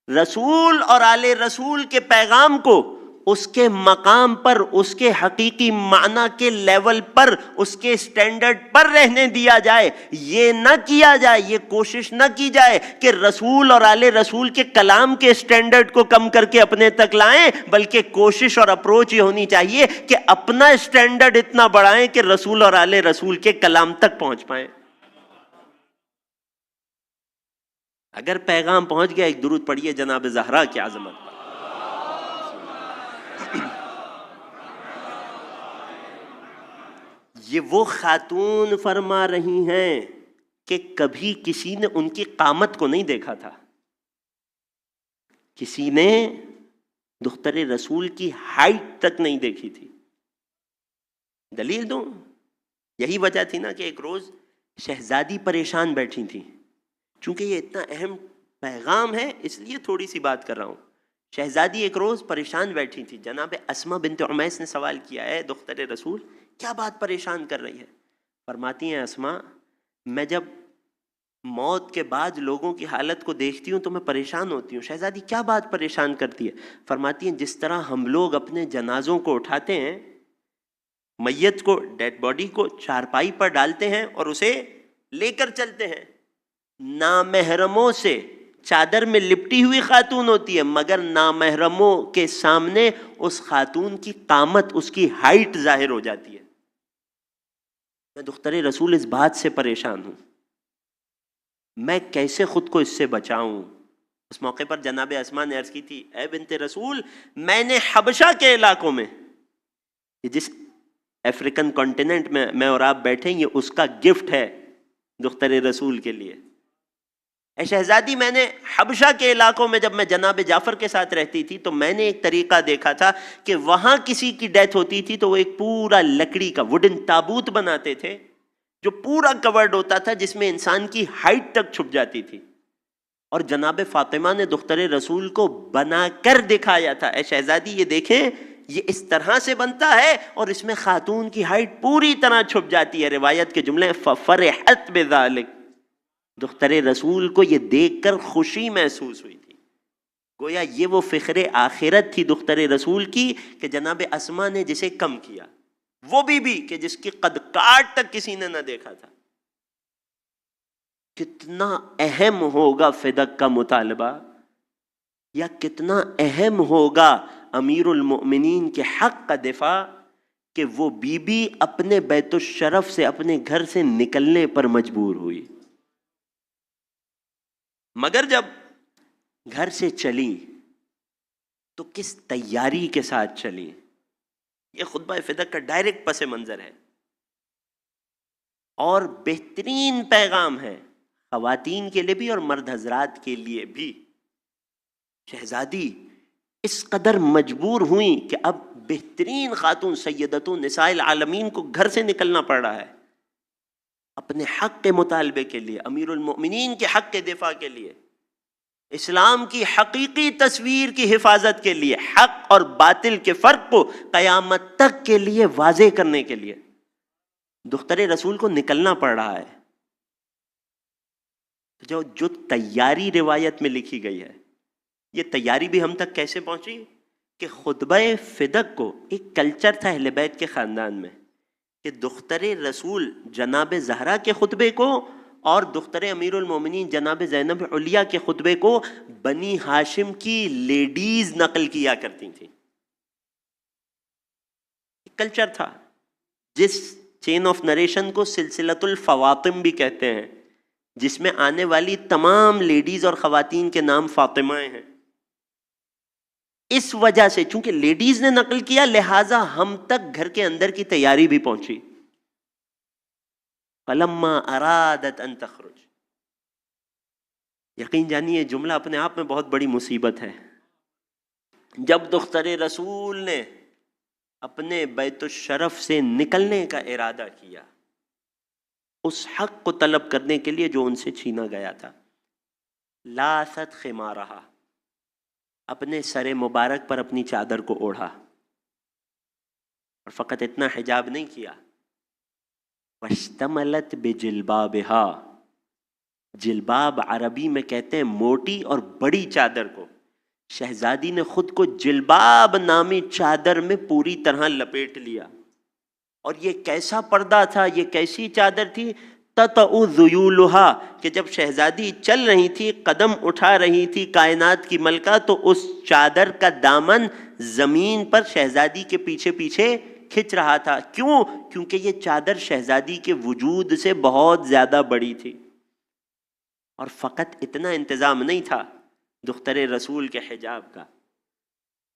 رسول اور آل رسول کے پیغام کو اس کے مقام پر، اس کے حقیقی معنی کے لیول پر، اس کے سٹینڈرڈ پر رہنے دیا جائے. یہ نہ کیا جائے، یہ کوشش نہ کی جائے کہ رسول اور آل رسول کے کلام کے سٹینڈرڈ کو کم کر کے اپنے تک لائیں، بلکہ کوشش اور اپروچ یہ ہونی چاہیے کہ اپنا سٹینڈرڈ اتنا بڑھائیں کہ رسول اور آل رسول کے کلام تک پہنچ پائیں. اگر پیغام پہنچ گیا، ایک درود پڑھیے جناب زہرا کی عظمت پر۔ یہ وہ خاتون فرما رہی ہیں کہ کبھی کسی نے ان کی قامت کو نہیں دیکھا تھا، کسی نے دختر رسول کی ہائٹ تک نہیں دیکھی تھی۔ دلیل دوں، یہی وجہ تھی نا کہ ایک روز شہزادی پریشان بیٹھی تھی، چونکہ یہ اتنا اہم پیغام ہے اس لیے تھوڑی سی بات کر رہا ہوں۔ شہزادی ایک روز پریشان بیٹھی تھی، جناب اسما بنت عمیس نے سوال کیا، ہے دختر رسول کیا بات پریشان کر رہی ہے؟ فرماتی ہیں اسما، میں جب موت کے بعد لوگوں کی حالت کو دیکھتی ہوں تو میں پریشان ہوتی ہوں۔ شہزادی کیا بات پریشان کرتی ہے؟ فرماتی ہیں جس طرح ہم لوگ اپنے جنازوں کو اٹھاتے ہیں، میت کو، ڈیڈ باڈی کو چارپائی پر ڈالتے ہیں اور اسے لے کر چلتے ہیں، نامحرموں سے چادر میں لپٹی ہوئی خاتون ہوتی ہے، مگر نامحرموں کے سامنے اس خاتون کی قامت، اس کی ہائٹ ظاہر ہو جاتی ہے۔ میں دختر رسول اس بات سے پریشان ہوں، میں کیسے خود کو اس سے بچاؤں؟ اس موقع پر جناب اسما نے عرض کی تھی، اے بنت رسول، میں نے حبشہ کے علاقوں میں، جس افریقن کانٹیننٹ میں میں اور آپ بیٹھے ہیں، یہ اس کا گفٹ ہے دختر رسول کے لیے۔ اے شہزادی، میں نے حبشہ کے علاقوں میں جب میں جناب جعفر کے ساتھ رہتی تھی تو میں نے ایک طریقہ دیکھا تھا کہ وہاں کسی کی ڈیتھ ہوتی تھی تو وہ ایک پورا لکڑی کا ووڈن تابوت بناتے تھے جو پورا کورڈ ہوتا تھا، جس میں انسان کی ہائٹ تک چھپ جاتی تھی، اور جناب فاطمہ نے دختر رسول کو بنا کر دکھایا تھا، اے شہزادی یہ دیکھیں، یہ اس طرح سے بنتا ہے اور اس میں خاتون کی ہائٹ پوری طرح چھپ جاتی ہے۔ روایت کے جملے فَفَرِحَتْ بِذَلِكَ، دختر رسول کو یہ دیکھ کر خوشی محسوس ہوئی تھی، گویا یہ وہ فخر آخرت تھی دختر رسول کی کہ جناب اسما نے جسے کم کیا، وہ بھی کہ جس کی قد کاٹ تک کسی نے نہ دیکھا تھا۔ کتنا اہم ہوگا فدق کا مطالبہ، یا کتنا اہم ہوگا امیر المؤمنین کے حق کا دفاع، کہ وہ بی بی اپنے بیت الشرف سے، اپنے گھر سے نکلنے پر مجبور ہوئی، مگر جب گھر سے چلی تو کس تیاری کے ساتھ چلی۔ یہ خطبہ فدق کا ڈائریکٹ پس منظر ہے اور بہترین پیغام ہے خواتین کے لیے بھی اور مرد حضرات کے لیے بھی۔ شہزادی اس قدر مجبور ہوئیں کہ اب بہترین خاتون سیدۃ نساء العالمین کو گھر سے نکلنا پڑ رہا ہے اپنے حق کے مطالبے کے لیے، امیر المؤمنین کے حق کے دفاع کے لیے، اسلام کی حقیقی تصویر کی حفاظت کے لیے، حق اور باطل کے فرق کو قیامت تک کے لیے واضح کرنے کے لیے دختر رسول کو نکلنا پڑ رہا ہے۔ جو تیاری روایت میں لکھی گئی ہے، یہ تیاری بھی ہم تک کیسے پہنچی کہ خطبہ فدق کو ایک کلچر تھا اہل بیت کے خاندان میں کہ دختر رسول جناب زہرا کے خطبے کو اور دختر امیر المومنین جناب زینب علیہ کے خطبے کو بنی ہاشم کی لیڈیز نقل کیا کرتی تھیں۔ کلچر تھا جس چین آف نریشن کو سلسلۃ الفواطم بھی کہتے ہیں، جس میں آنے والی تمام لیڈیز اور خواتین کے نام فاطمہ ہیں۔ اس وجہ سے چونکہ لیڈیز نے نقل کیا، لہٰذا ہم تک گھر کے اندر کی تیاری بھی پہنچی۔ فلما ارادت ان تخرج، یقین جانیے جملہ اپنے آپ میں بہت بڑی مصیبت ہے۔ جب دختر رسول نے اپنے بیت الشرف سے نکلنے کا ارادہ کیا اس حق کو طلب کرنے کے لیے جو ان سے چھینا گیا تھا، لاست خمارہا، اپنے سر مبارک پر اپنی چادر کو اوڑھا، اور فقط اتنا حجاب نہیں کیا، واشتملت بجلبابہا، جلباب عربی میں کہتے ہیں موٹی اور بڑی چادر کو، شہزادی نے خود کو جلباب نامی چادر میں پوری طرح لپیٹ لیا۔ اور یہ کیسا پردہ تھا، یہ کیسی چادر تھی، تطأ ذیولہا، کہ جب شہزادی چل رہی تھی، قدم اٹھا رہی تھی کائنات کی ملکہ، تو اس چادر کا دامن زمین پر شہزادی کے پیچھے پیچھے کھنچ رہا تھا۔ کیوں؟ کیونکہ یہ چادر شہزادی کے وجود سے بہت زیادہ بڑی تھی۔ اور فقط اتنا انتظام نہیں تھا دختر رسول کے حجاب کا،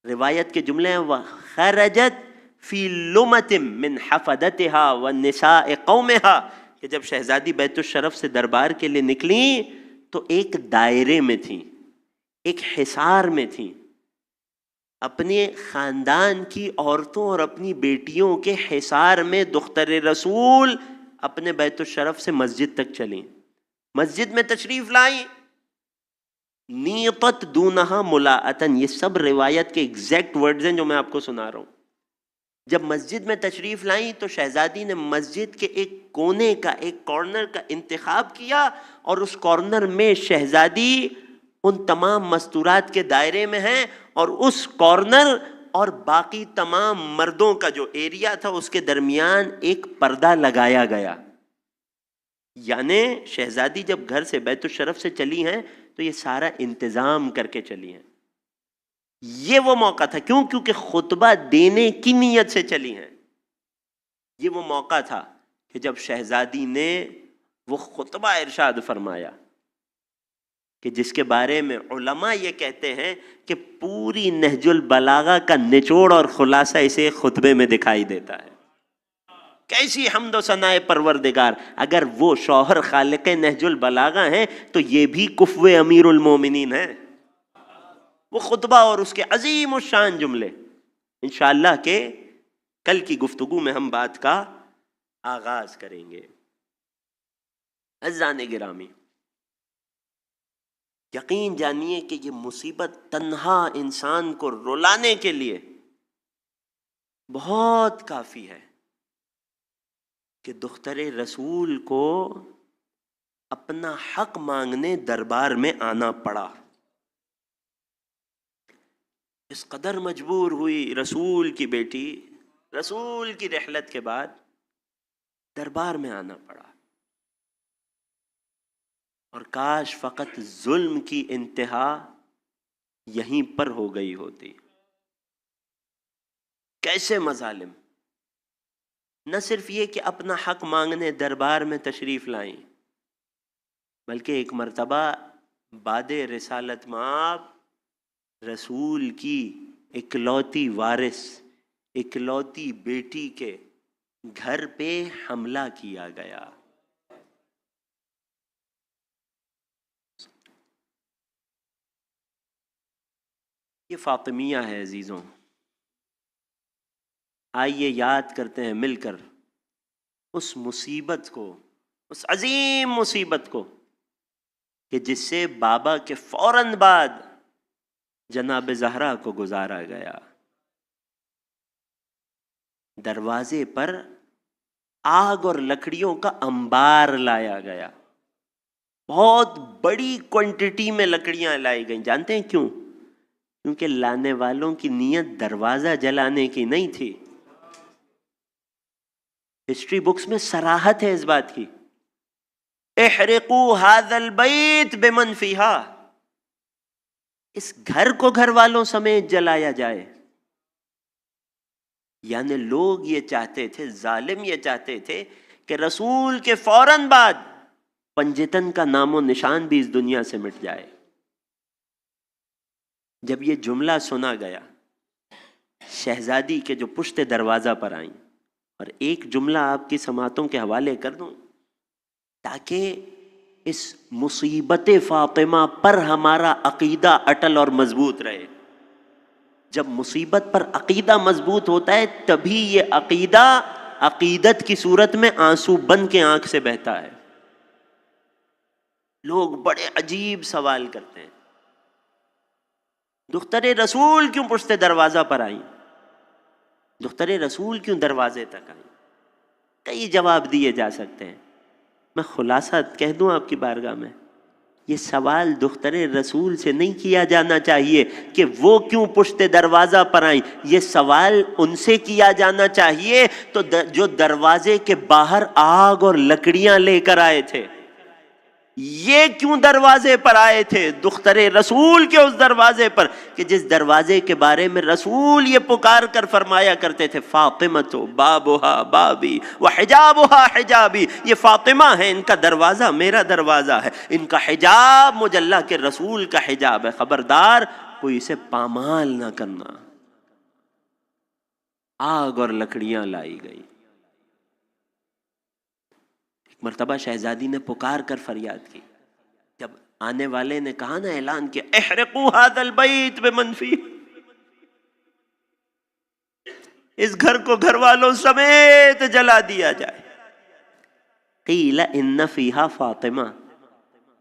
روایت کے جملے ہیں وَخَرَجَتْ فِي لُمَةٍ مِّنْ حَفَدَتِهَا وَالنِّسَاءِ قَوْمِهَا، کہ جب شہزادی بیت الشرف سے دربار کے لیے نکلیں تو ایک دائرے میں تھیں، ایک حصار میں تھیں، اپنے خاندان کی عورتوں اور اپنی بیٹیوں کے حصار میں دختر رسول اپنے بیت الشرف سے مسجد تک چلیں، مسجد میں تشریف لائیں، نیقت دونہا ملاعتن، یہ سب روایت کے ایگزیکٹ ورڈز ہیں جو میں آپ کو سنا رہا ہوں۔ جب مسجد میں تشریف لائیں تو شہزادی نے مسجد کے ایک کونے کا، ایک کارنر کا انتخاب کیا، اور اس کارنر میں شہزادی ان تمام مستورات کے دائرے میں ہیں، اور اس کارنر اور باقی تمام مردوں کا جو ایریا تھا اس کے درمیان ایک پردہ لگایا گیا۔ یعنی شہزادی جب گھر سے بیت الشرف سے چلی ہیں تو یہ سارا انتظام کر کے چلی ہیں۔ یہ وہ موقع تھا، کیونکہ خطبہ دینے کی نیت سے چلی ہیں۔ یہ وہ موقع تھا کہ جب شہزادی نے وہ خطبہ ارشاد فرمایا کہ جس کے بارے میں علماء یہ کہتے ہیں کہ پوری نہج البلاغہ کا نچوڑ اور خلاصہ اسے خطبے میں دکھائی دیتا ہے۔ کیسی حمد و ثناء پروردگار، اگر وہ شوہر خالق نہج البلاغہ ہیں تو یہ بھی کفو امیر المومنین ہیں۔ وہ خطبہ اور اس کے عظیم الشان جملے انشاءاللہ کہ کل کی گفتگو میں ہم بات کا آغاز کریں گے۔ عزیزان گرامی، یقین جانیے کہ یہ مصیبت تنہا انسان کو رلانے کے لیے بہت کافی ہے کہ دختر رسول کو اپنا حق مانگنے دربار میں آنا پڑا۔ اس قدر مجبور ہوئی رسول کی بیٹی، رسول کی رحلت کے بعد دربار میں آنا پڑا، اور کاش فقط ظلم کی انتہا یہیں پر ہو گئی ہوتی۔ کیسے مظالم! نہ صرف یہ کہ اپنا حق مانگنے دربار میں تشریف لائیں، بلکہ ایک مرتبہ بعد رسالت مآب رسول کی اکلوتی وارث، اکلوتی بیٹی کے گھر پہ حملہ کیا گیا۔ یہ فاطمیہ ہے عزیزوں۔ آئیے یاد کرتے ہیں مل کر اس مصیبت کو، اس عظیم مصیبت کو کہ جس سے بابا کے فوراً بعد جناب زہرا کو گزارا گیا۔ دروازے پر آگ اور لکڑیوں کا انبار لایا گیا، بہت بڑی کوانٹٹی میں لکڑیاں لائی گئیں۔ جانتے ہیں کیوں؟ کیونکہ لانے والوں کی نیت دروازہ جلانے کی نہیں تھی۔ ہسٹری بکس میں صراحت ہے اس بات کی، احرقوا هذا البيت بمن فيها، اس گھر کو گھر والوں سمیت جلایا جائے۔ یعنی لوگ یہ چاہتے تھے، ظالم یہ چاہتے تھے کہ رسول کے فوراً بعد پنجتن کا نام و نشان بھی اس دنیا سے مٹ جائے۔ جب یہ جملہ سنا گیا، شہزادی کے جو پشت دروازہ پر آئیں، اور ایک جملہ آپ کی سماعتوں کے حوالے کر دوں تاکہ اس مصیبت فاطمہ پر ہمارا عقیدہ اٹل اور مضبوط رہے۔ جب مصیبت پر عقیدہ مضبوط ہوتا ہے تبھی یہ عقیدہ عقیدت کی صورت میں آنسو بن کے آنکھ سے بہتا ہے۔ لوگ بڑے عجیب سوال کرتے ہیں، دختر رسول کیوں پشت دروازہ پر آئیں؟ دختر رسول کیوں دروازے تک آئیں؟ کئی جواب دیے جا سکتے ہیں، میں خلاصہ کہہ دوں آپ کی بارگاہ میں، یہ سوال دختر رسول سے نہیں کیا جانا چاہیے کہ وہ کیوں پشت دروازہ پر آئیں، یہ سوال ان سے کیا جانا چاہیے تو جو دروازے کے باہر آگ اور لکڑیاں لے کر آئے تھے۔ یہ کیوں دروازے پر آئے تھے؟ دختر رسول کے اس دروازے پر کہ جس دروازے کے بارے میں رسول یہ پکار کر فرمایا کرتے تھے فاطمۃ بابھا بابی وحجابھا حجابی، یہ فاطمہ ہے، ان کا دروازہ میرا دروازہ ہے، ان کا حجاب مجھ اللہ کے رسول کا حجاب ہے، خبردار کوئی اسے پامال نہ کرنا۔ آگ اور لکڑیاں لائی گئی۔ مرتبہ شہزادی نے پکار کر فریاد کی، جب آنے والے نے کہا نا، اعلان کیا احرقوا ھذا البیت بمن فیہ، اس گھر کو گھر والوں سمیت جلا دیا جائے۔ قیل ان فیہا فاطمہ،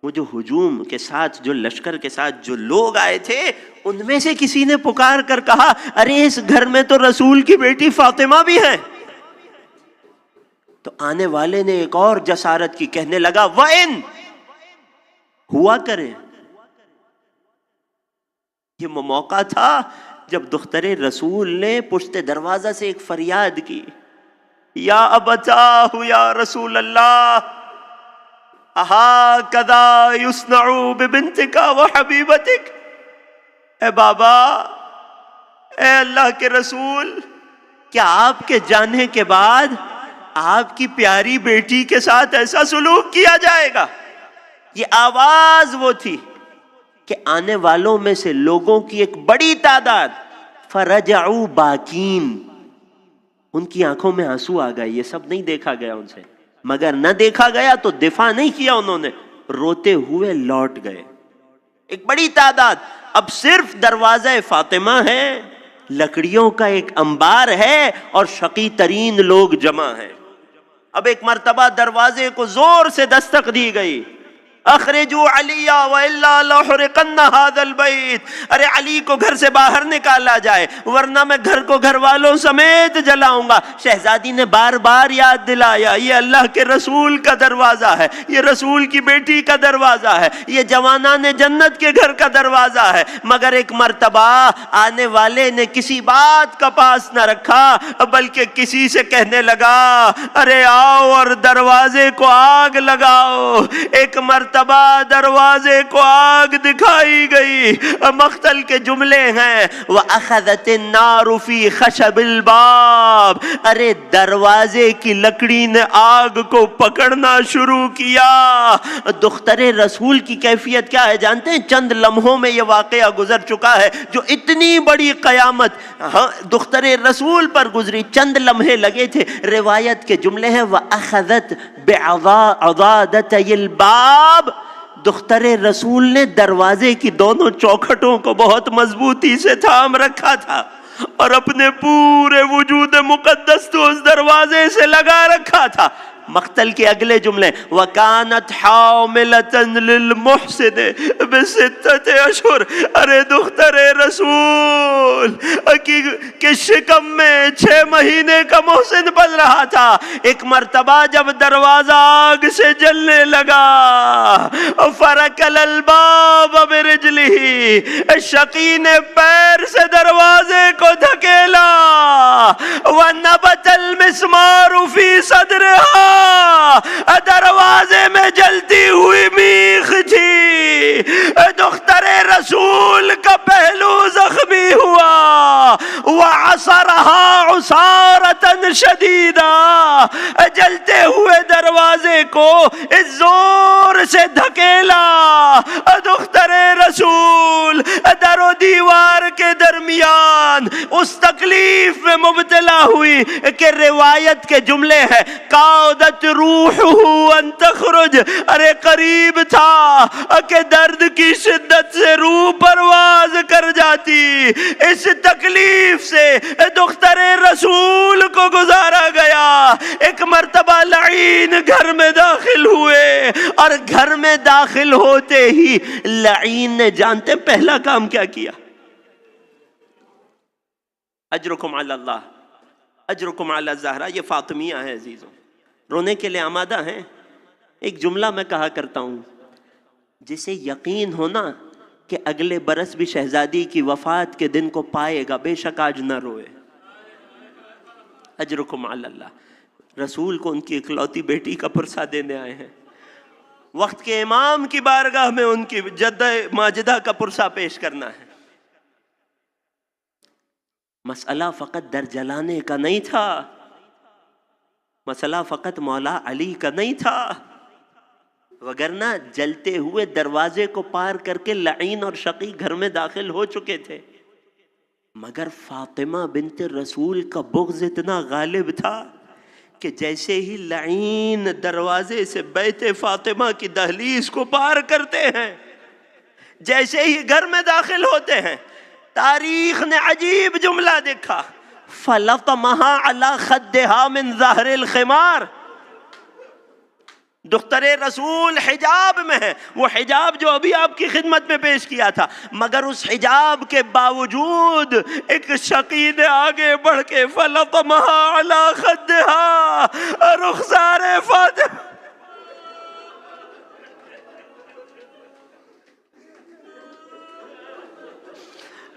وہ جو ہجوم کے ساتھ، جو لشکر کے ساتھ جو لوگ آئے تھے، ان میں سے کسی نے پکار کر کہا ارے اس گھر میں تو رسول کی بیٹی فاطمہ بھی ہے۔ تو آنے والے نے ایک اور جسارت کی، کہنے لگا وَإِن، ہوا کرے۔ یہ موقع تھا جب دختر رسول نے پشت دروازہ سے ایک فریاد کی، یا ابتاہ یا رسول اللہ اہٰکذا یصنع ببنتک وحبیبتک، اے بابا، اے اللہ کے رسول، کیا آپ کے جانے کے بعد آپ کی پیاری بیٹی کے ساتھ ایسا سلوک کیا جائے گا؟ یہ آواز وہ تھی کہ آنے والوں میں سے لوگوں کی ایک بڑی تعداد فرجعوا باکین، ان کی آنکھوں میں آنسو آ گئے۔ یہ سب نہیں دیکھا گیا ان سے، مگر نہ دیکھا گیا تو دفاع نہیں کیا انہوں نے، روتے ہوئے لوٹ گئے۔ ایک بڑی تعداد، اب صرف دروازہ فاطمہ ہے، لکڑیوں کا ایک انبار ہے اور شقی ترین لوگ جمع ہیں۔ اب ایک مرتبہ دروازے کو زور سے دستک دی گئی، اخرجوا علی والا لأحرقن هذا البیت، ارے علی کو گھر سے باہر نکالا جائے ورنہ میں گھر کو گھر والوں سمیت جلاؤں گا۔ شہزادی نے بار بار یاد دلایا یہ اللہ کے رسول کا دروازہ ہے، یہ رسول کی بیٹی کا دروازہ ہے، یہ جوانان جنت کے گھر کا دروازہ ہے، مگر ایک مرتبہ آنے والے نے کسی بات کا پاس نہ رکھا بلکہ کسی سے کہنے لگا ارے آؤ اور دروازے کو آگ لگاؤ۔ ایک مرتبہ دروازے کو آگ دکھائی گئی، مقتل کے جملے ہیں وَأَخَذَتِ النَّارُ فِي خَشَبِ الْبَابِ، ارے دروازے کی لکڑی نے آگ کو پکڑنا شروع کیا۔ دختر رسول کی کیفیت کیا ہے جانتے ہیں؟ چند لمحوں میں یہ واقعہ گزر چکا ہے، جو اتنی بڑی قیامت دختر رسول پر گزری، چند لمحے لگے تھے۔ روایت کے جملے ہیں وَأَخَذَتْ بِعَضَادَتَيِ الْبَابِ، دختر رسول نے دروازے کی دونوں چوکھٹوں کو بہت مضبوطی سے تھام رکھا تھا اور اپنے پورے وجود مقدس تو اس دروازے سے لگا رکھا تھا۔ مقتل کے اگلے جملے وَكَانَتْ حَامِلَةً لِلْمُحْسِنِ بِسِتَّةِ أَشْهُرٍ، ارے دختر رسول کہ شکم میں 6 مہینے کا محسن پل رہا تھا۔ ایک مرتبہ جب دروازہ آگ سے جلنے لگا فَرَكَلَ الْبَابَ بِرِجْلِهِ، شقی نے پیر سے دروازے کو دھکیلا، وَنَبَتَ الْمِسْمَارُ فِي صَدْرِهَا، دروازے میں جلتی ہوئی میخ تھی، دختر رسول کا پہلو زخمی ہوا، وَعَصَرَهَا عُصَارَةً شَدِيدًا، جلتے ہوئے دروازے کو اس زور سے دھکیلا۔ دختر رسول در و دیوار کے درمیان اس تکلیف میں مبتلا ہوئی کہ روایت کے جملے ہیں قَادَتْ رُوحُهُ أَن تَخْرُجَ، ارے قریب تھا کہ درد کی شدت سے روح پرواز کر جاتی۔ اس تکلیف سے دختر رسول کو گزارا گیا۔ ایک مرتبہ لعین گھر میں داخل ہوئے اور گھر میں داخل ہوتے ہی لعین نے جانتے پہلا کام کیا کیا؟ اجرکم علی اللہ، اجرکم علی الزہرا، یہ فاطمیہ ہیں عزیزوں، رونے کے لیے آمادہ ہیں؟ ایک جملہ میں کہا کرتا ہوں، جسے یقین ہونا کہ اگلے برس بھی شہزادی کی وفات کے دن کو پائے گا، بے شک آج نہ روئے۔ اجرکم علی اللہ، رسول کو ان کی اکلوتی بیٹی کا پرسہ دینے آئے ہیں، وقت کے امام کی بارگاہ میں ان کی جد ماجدہ کا پرسہ پیش کرنا ہے۔ مسئلہ فقط در جلانے کا نہیں تھا، مسئلہ فقط مولا علی کا نہیں تھا، وگرنہ جلتے ہوئے دروازے کو پار کر کے لعین اور شقی گھر میں داخل ہو چکے تھے، مگر فاطمہ بنت رسول کا بغض اتنا غالب تھا کہ جیسے ہی لعین دروازے سے بیت فاطمہ کی دہلیز کو پار کرتے ہیں، جیسے ہی گھر میں داخل ہوتے ہیں، تاریخ نے عجیب جملہ دیکھا، فَلَطَمَهَا عَلَى خَدِّهَا مِنْ ظَهْرِ الْخِمَارِ۔ دختر رسول حجاب میں ہے، وہ حجاب جو ابھی آپ کی خدمت میں پیش کیا تھا، مگر اس حجاب کے باوجود ایک شقی نے آگے بڑھ کے فَلَطَمَهَا عَلَى خَدِّهَا، رخسار فاطمہ،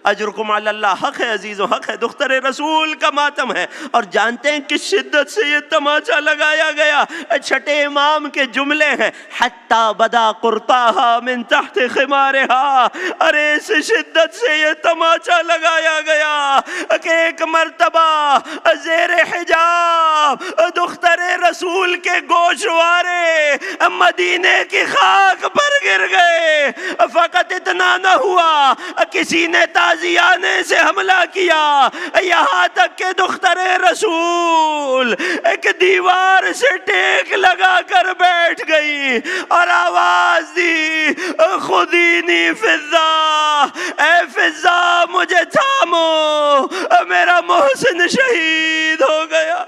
اجرکم علی اللہ، حق ہے عزیزو، حق ہے، دختر رسول کا ماتم ہے۔ اور جانتے ہیں کس شدت سے یہ تماچا لگایا گیا؟ چھٹے امام کے جملے ہیں، حتی بدا قرطاہا من تحت خمارہا، ارے اس شدت سے یہ تماچا لگایا گیا کہ ایک مرتبہ زیر حجاب دختر رسول کے گوشوارے مدینے کی خاک پر گر گئے۔ فقط اتنا نہ ہوا، کسی نے تازیانے سے حملہ کیا، یہاں تک کہ دختر رسول ایک دیوار سے ٹیک لگا کر بیٹھ گئی اور آواز دی، خدینی فضا، اے فضا مجھے تھامو، میرا محسن شہید ہو گیا۔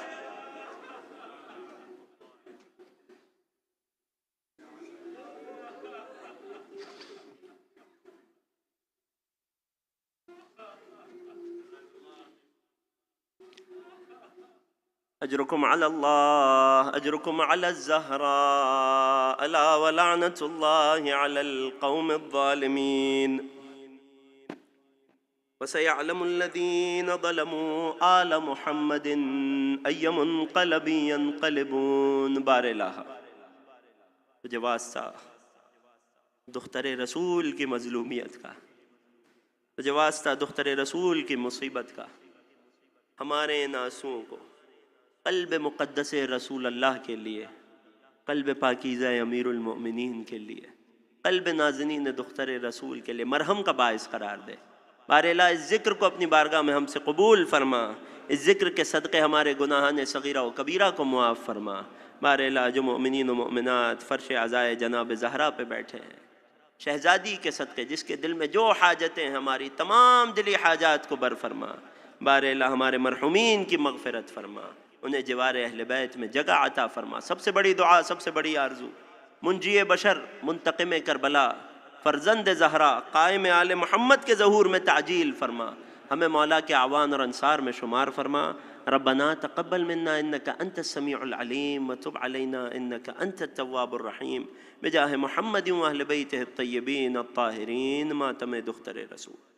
اجرکم علی اللہ، اجرکم علی الزہراء، الا ولعنۃ اللہ علی القوم الظالمین، وسیعلم الذین ظلموا آل محمد ای منقلب ینقلبون۔ بار الہ، تجھے واسطہ دختر رسول کی مظلومیت کا، تجھے واسطہ دختر رسول کی مصیبت کا، ہمارے ان آنسوؤں کو قلب مقدس رسول اللہ کے لیے، قلب پاکیزہ امیر المؤمنین کے لیے، قلب نازنین دختر رسول کے لیے مرہم کا باعث قرار دے۔ بار الہ اس ذکر کو اپنی بارگاہ میں ہم سے قبول فرما، اس ذکر کے صدقے ہمارے گناہان صغیرہ و کبیرہ کو معاف فرما۔ بار الہ جو مؤمنین و مؤمنات فرش عزائے جناب زہرا پہ بیٹھے ہیں، شہزادی کے صدقے جس کے دل میں جو حاجتیں ہیں، ہماری تمام دلی حاجات کو بر فرما۔ بار الہ ہمارے مرحومین کی مغفرت فرما، انہیں جوار اہل بیت میں جگہ عطا فرما۔ سب سے بڑی دعا، سب سے بڑی آرزو، منجی بشر، منتقم کربلا، فرزند زہرا، قائم آل محمد کے ظہور میں تعجیل فرما، ہمیں مولا کے اعوان اور انصار میں شمار فرما۔ ربنا تقبل منا انک انت السمیع العلیم وتب علینا انک انت التواب الرحیم، بجاہ محمد و اہل بیتہ الطیبین الطاہرین، ماتم دختر رسول۔